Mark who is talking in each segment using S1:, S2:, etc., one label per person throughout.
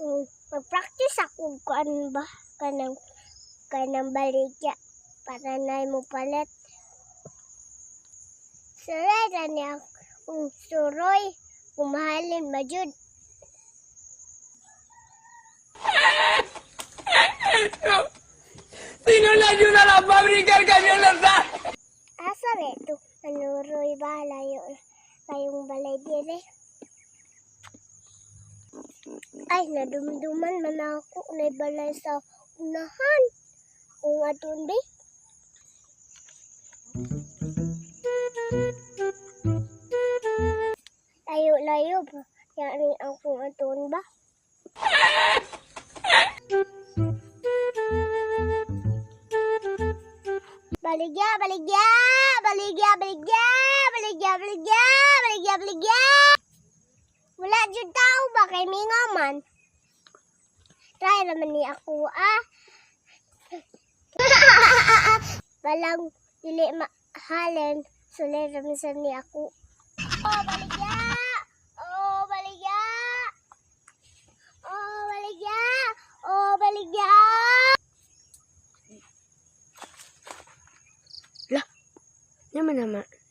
S1: Mag-practice ako kung ano ba kanang baligya para na mo palit. Suray na niya kung suroy, kumahalin majud.
S2: Sinulan nyo na lang, pabrikar kanyo lang sa...
S1: Asa reto? Ano roy ba? Layong balay dire. Ay, nadumduman man ako. Naibalay sa unahan. Kung atun di. Layo-layo ba? Yari ang kung atun ba? Baligya, baligya, baligya, baligya, baligya, baligya, baligya, baligya. Wala dyan tao ba kay mingaw man? Try naman ni ako Balang dili mahalin, sulit naman sa ni ako. Oh, baligya! Oh, baligya! Oh, baligya! Oh, baligya!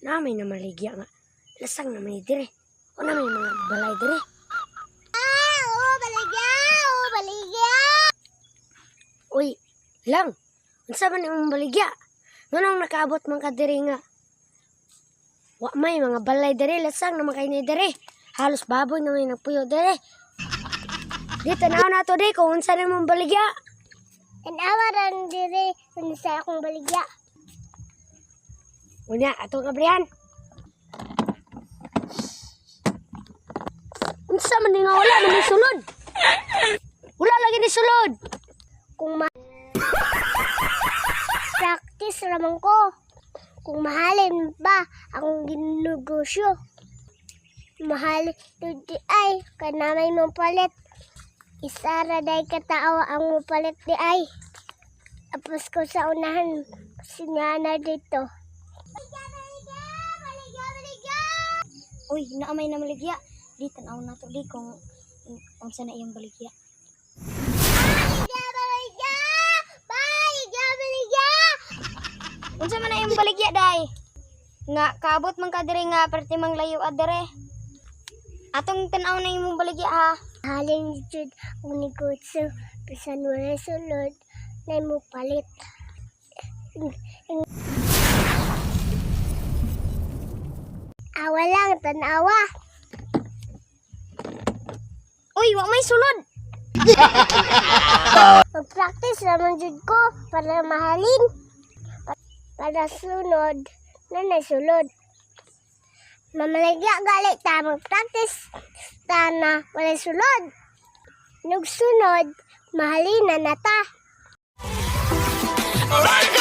S3: Namay na maligya nga. Lasang naman ni dire. O namay mga balay dire.
S1: Oh, baligya! Oh, baligya!
S3: Uy, lang. Unsa man imong baligya? Nganong nakaabot man ka dire nga? Wa may mga balay dire, lasang naman kay ni dire. Halos baboy na may nagpuyo dire. Di tanaw na to di kung unsa na imong baligya.
S1: Tanawaran dire kung sa akong baligya.
S3: Unya, ato kabrihan. Unsa man ni nga wala man ni sulod? Wala lagi ni sulod.
S1: Kung practice ramon ko. Kung mahalin ba akong ginegosyo. Mahal di ay kanamay mong palit. Isara day katao ang mupalit di ay. Tapos ko sa unahan sinyana dito.
S3: Uy, naamay na maligya. Di tanaw na to di kung unsa na iyong baligya.
S1: Baligya! Baligya! Baligya!
S3: Unsa man na iyong baligya day? Nga kaabot man ka dire nga perti mang layo adere. Atong tanaw na imong baligya ha.
S1: Halin jud ang negosyo bisan wala sulod na mo palit. Awa lang, tanawa.
S3: Uy, wa may sulod.
S1: Mag-practice naman jud ko para mahalin. Para sunod na sulod. Mamaligya gali ta mag-practice ta na wala sulod. Nugsunod, mahalin na ta.
S2: Alright!